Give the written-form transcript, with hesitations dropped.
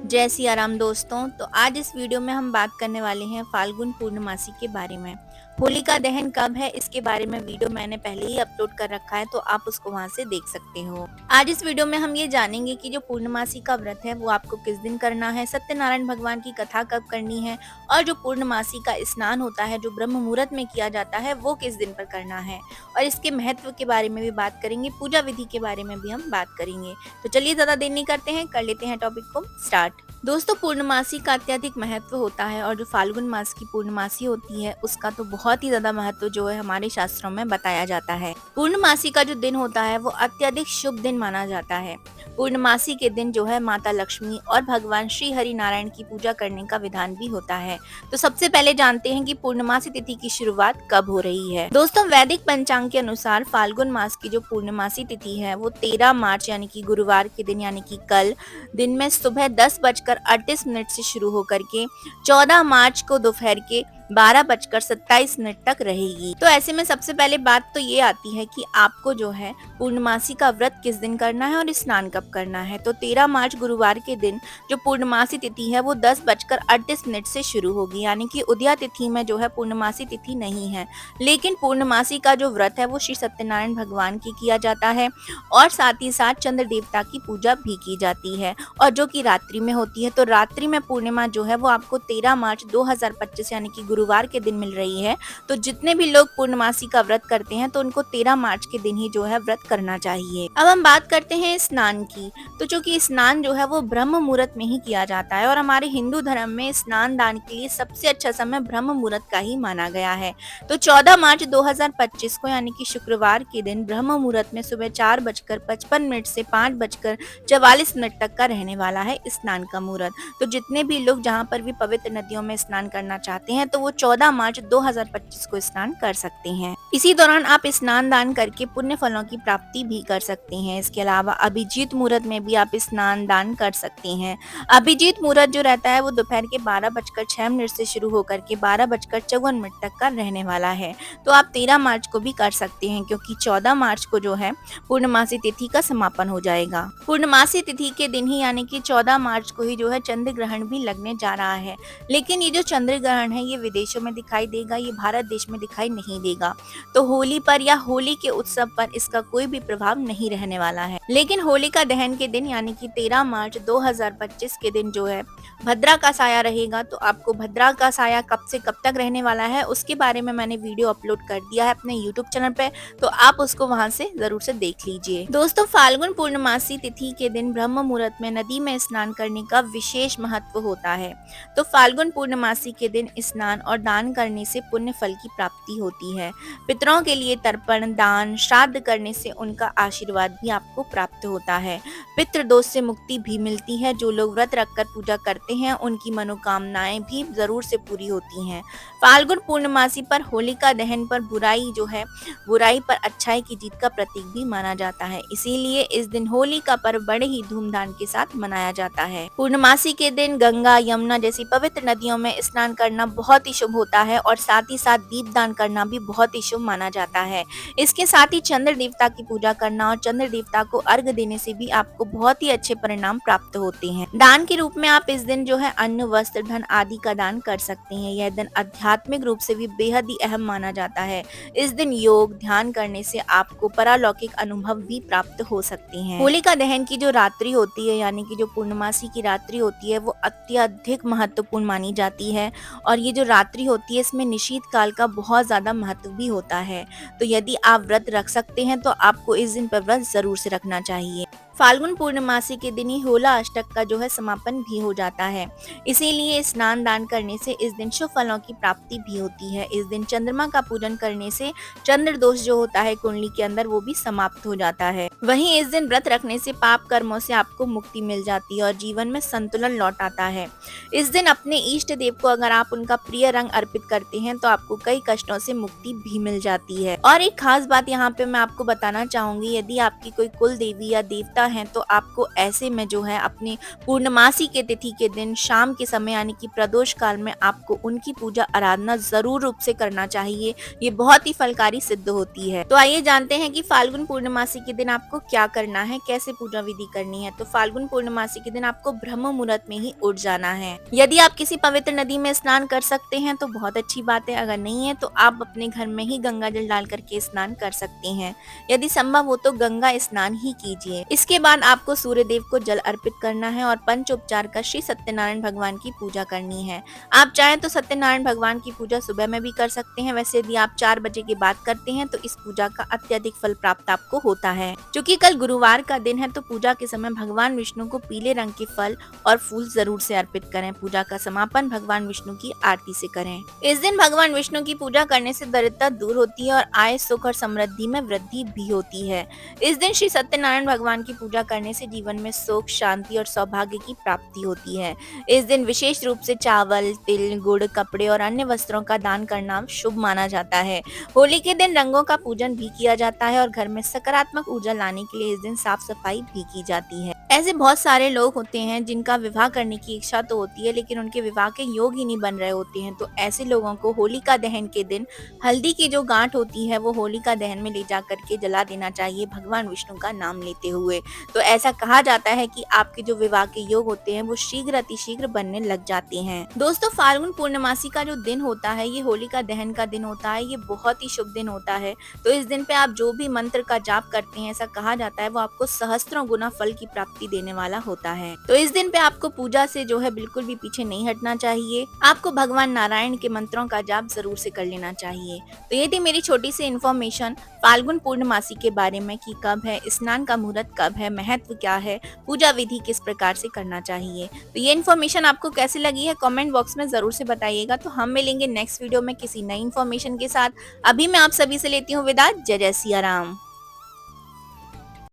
जय सिया राम दोस्तों। तो आज इस वीडियो में हम बात करने वाले हैं फाल्गुन पूर्णमासी के बारे में। होलिका दहन कब है इसके बारे में वीडियो मैंने पहले ही अपलोड कर रखा है, तो आप उसको वहां से देख सकते हो। आज इस वीडियो में हम ये जानेंगे कि जो पूर्णमासी का व्रत है वो आपको किस दिन करना है, सत्यनारायण भगवान की कथा कब करनी है, और जो पूर्णमासी का स्नान होता है जो ब्रह्म मुहूर्त में किया जाता है वो किस दिन पर करना है, और इसके महत्व के बारे में भी बात करेंगे। पूजा विधि के बारे में भी हम बात करेंगे। तो चलिए ज्यादा देर नहीं करते हैं, कर लेते हैं टॉपिक को स्टार्ट। दोस्तों, पूर्णमासी का अत्यधिक महत्व होता है और जो फाल्गुन मास की पूर्णमासी होती है उसका तो बहुत ही ज्यादा महत्व जो है हमारे शास्त्रों में बताया जाता है। पूर्णमासी का जो दिन होता है वो अत्यधिक शुभ दिन माना जाता है। पूर्णमासी के दिन जो है माता लक्ष्मी और भगवान श्री हरि नारायण की पूजा करने का विधान भी होता है। तो सबसे पहले जानते हैं कि पूर्णमासी तिथि की शुरुआत कब हो रही है। दोस्तों, वैदिक पंचांग के अनुसार फाल्गुन मास की जो पूर्णमासी तिथि है वो 13 मार्च यानी कि गुरुवार के दिन यानी कि कल दिन में सुबह 10:38 से शुरू होकर के 14 मार्च को दोपहर के 12:27 तक रहेगी। तो ऐसे में सबसे पहले बात तो ये आती है कि आपको जो है पूर्णमासी का व्रत किस दिन करना है और स्नान कब करना है। तो 13 मार्च गुरुवार के दिन जो पूर्णमासी तिथि है वो 10:38 से शुरू होगी, यानी कि उदया तिथि में जो है पूर्णमासी तिथि नहीं है। लेकिन पूर्णमासी का जो व्रत है वो श्री सत्यनारायण भगवान की किया जाता है और साथ ही साथ चंद्र देवता की पूजा भी की जाती है, और जो कि रात्रि में होती है। तो रात्रि में पूर्णिमा जो है वो आपको 13 मार्च 2025 यानी कि गुरुवार के दिन मिल रही है। तो जितने भी लोग पूर्णमासी का व्रत करते हैं तो उनको 13 मार्च के दिन ही जो है व्रत करना चाहिए। अब हम बात करते हैं स्नान की। तो जो कि स्नान जो है वो ब्रह्म मुहूर्त में ही किया जाता है और हमारे हिंदू धर्म में स्नान दान के लिए सबसे अच्छा समय ब्रह्म मुहूर्त का ही माना गया है। तो 14 मार्च 2025 को यानी कि शुक्रवार के दिन ब्रह्म मुहूर्त में सुबह 4:55 से 5:44 तक का रहने वाला है स्नान का मुहूर्त। तो जितने भी लोग जहाँ पर भी पवित्र नदियों में स्नान करना चाहते हैं तो वो 14 मार्च 2025 को स्नान कर सकते हैं। इसी दौरान आप स्नान दान करके पुण्य फलों की प्राप्ति भी कर सकते हैं। इसके अलावा अभिजीत मुहूर्त में भी आप स्नान दान कर सकते हैं। अभिजीत मुहूर्त जो रहता है वो दोपहर के 12:06 से शुरू होकर के 12:54 तक का रहने वाला है। तो आप 13 मार्च को भी कर सकते हैं, क्योंकि 14 मार्च को जो है पूर्णमासी तिथि का समापन हो जाएगा। पूर्णमासी तिथि के दिन ही यानी कि 14 मार्च को ही जो है चंद्र ग्रहण भी लगने जा रहा है। लेकिन ये जो चंद्र ग्रहण है ये विदेशों में दिखाई देगा, ये भारत देश में दिखाई नहीं देगा। तो होली पर या होली के उत्सव पर इसका कोई भी प्रभाव नहीं रहने वाला है। लेकिन होलिका दहन के दिन यानी कि 13 मार्च 2025 के दिन जो है भद्रा का साया रहेगा। तो आपको भद्रा का साया कब से कब तक रहने वाला है उसके बारे में मैंने वीडियो अपलोड कर दिया है अपने यूट्यूब चैनल पे, तो आप उसको वहां से जरूर से देख लीजिए। दोस्तों, फाल्गुन पूर्णमासी तिथि के दिन ब्रह्म मुहूर्त में नदी में स्नान करने का विशेष महत्व होता है। तो फाल्गुन पूर्णमासी के दिन स्नान और दान करने से पुण्य फल की प्राप्ति होती है। पितरों के लिए तर्पण, दान, श्राद्ध करने से उनका आशीर्वाद भी आपको प्राप्त होता है। पितृ दोष से मुक्ति भी मिलती है। जो लोग व्रत रखकर पूजा करते हैं उनकी मनोकामनाएं भी जरूर से पूरी होती हैं। फाल्गुन पूर्णमासी पर होलिका दहन पर बुराई जो है बुराई पर अच्छाई की जीत का प्रतीक भी माना जाता है। इसीलिए इस दिन होली का पर्व बड़े ही धूमधाम के साथ मनाया जाता है। पूर्णमासी के दिन गंगा, यमुना जैसी पवित्र नदियों में स्नान करना बहुत ही शुभ होता है और साथ ही साथ दीपदान करना भी बहुत ही शुभ माना जाता है। इसके साथ ही चंद्र देवता की पूजा करना और चंद्र देवता को अर्घ देने से भी आपको बहुत ही अच्छे परिणाम प्राप्त होते हैं। दान के रूप में आप इस दिन जो है अन्न, वस्त्र, धन आदि का दान कर सकते हैं। यह दिन आध्यात्मिक रूप से भी बेहद ही अहम माना जाता है। इस दिन योग, ध्यान करने से आपको परालौकिक अनुभव भी प्राप्त हो सकते हैं। होलिका दहन की जो रात्रि होती है यानी कि जो पूर्णमासी की रात्रि होती है वो अत्यधिक महत्वपूर्ण मानी जाती है, और ये जो रात्रि होती है इसमें निशीत काल का बहुत ज्यादा महत्व भी होता है। तो यदि आप व्रत रख सकते हैं तो आपको इस दिन पर व्रत जरूर से रखना चाहिए। फाल्गुन पूर्णमासी के दिन ही होला अष्टक का जो है समापन भी हो जाता है। इसीलिए स्नान दान करने से इस दिन शुभ फलों की प्राप्ति भी होती है। इस दिन चंद्रमा का पूजन करने से चंद्र दोष जो होता है कुंडली के अंदर वो भी समाप्त हो जाता है। वहीं इस दिन व्रत रखने से पाप कर्मों से आपको मुक्ति मिल जाती है और जीवन में संतुलन लौट आता है। इस दिन अपने इष्ट देव को अगर आप उनका प्रिय रंग अर्पित करते हैं तो आपको कई कष्टों से मुक्ति भी मिल जाती है। और एक खास बात यहाँ पे मैं आपको बताना चाहूंगी, यदि आपकी कोई कुल देवी या देवता हैं तो आपको ऐसे में जो है अपनी पूर्णमासी के तिथि के दिन शाम के समय यानी कि प्रदोष काल में आपको उनकी पूजा आराधना ज़रूर रूप से करना चाहिए। ये बहुत ही फलकारी सिद्ध होती है। तो आइए जानते हैं कि फाल्गुन पूर्णमासी के दिन आपको क्या करना है, कैसे पूजा विधि करनी है। तो फाल्गुन पूर्णमासी के दिन आपको ब्रह्म मुहूर्त में ही उठ जाना है। यदि आप किसी पवित्र नदी में स्नान कर सकते हैं तो बहुत अच्छी बात है, अगर नहीं है तो आप अपने घर में ही गंगा जल डाल करके स्नान कर सकते हैं। यदि संभव हो तो गंगा स्नान ही कीजिए। इसके बाद आपको सूर्य देव को जल अर्पित करना है और पंचोपचार का श्री सत्यनारायण भगवान की पूजा करनी है। आप चाहें तो सत्यनारायण भगवान की पूजा सुबह में भी कर सकते हैं। वैसे यदि आप 4 बजे के बाद करते हैं तो इस पूजा का अत्यधिक फल प्राप्त आपको होता है। क्योंकि कल गुरुवार का दिन है तो पूजा के समय भगवान विष्णु को पीले रंग के फल और फूल जरूर से अर्पित करें। पूजा का समापन भगवान विष्णु की आरती से करें। इस दिन भगवान विष्णु की पूजा करने से दरिद्रता दूर होती है और आय, सुख और समृद्धि में वृद्धि भी होती है। इस दिन श्री सत्यनारायण भगवान की पूजा करने से जीवन में सुख, शांति और सौभाग्य की प्राप्ति होती है। इस दिन विशेष रूप से चावल, तिल, गुड़, कपड़े और अन्य वस्त्रों का दान करना शुभ माना जाता है। होली के दिन रंगों का पूजन भी किया जाता है और घर में सकारात्मक ऊर्जा लाने के लिए इस दिन साफ सफाई भी की जाती है। ऐसे बहुत सारे लोग होते हैं जिनका विवाह करने की इच्छा तो होती है लेकिन उनके विवाह के योग ही नहीं बन रहे होते हैं। तो ऐसे लोगों को होलिका दहन के दिन हल्दी की जो गांठ होती है वो होलिका दहन में ले जा करके जला देना चाहिए भगवान विष्णु का नाम लेते हुए। तो ऐसा कहा जाता है कि आपके जो विवाह के योग होते हैं वो शीघ्र अतिशीघ्र बनने लग जाते हैं। दोस्तों, फाल्गुन पूर्णमासी का जो दिन होता है ये होलिका दहन का दिन होता है। ये बहुत ही शुभ दिन होता है। तो इस दिन पे आप जो भी मंत्र का जाप करते हैं, ऐसा कहा जाता है वो आपको सहस्त्रों गुना फल की प्राप्ति देने वाला होता है। तो इस दिन पे आपको पूजा से जो है बिल्कुल भी पीछे नहीं हटना चाहिए। आपको भगवान नारायण के मंत्रों का जाप जरूर से कर लेना चाहिए। तो ये थी मेरी छोटी सी इन्फॉर्मेशन फाल्गुन पूर्णमासी के बारे में कि कब है, स्नान का मुहूर्त कब है, महत्व क्या है, पूजा विधि किस प्रकार से करना चाहिए। तो ये इन्फॉर्मेशन आपको कैसी लगी है कमेंट बॉक्स में जरूर से बताइएगा। तो हम मिलेंगे नेक्स्ट वीडियो में किसी नई इन्फॉर्मेशन के साथ। अभी मैं आप सभी से लेती हूँ विदा। जय जय सिया राम।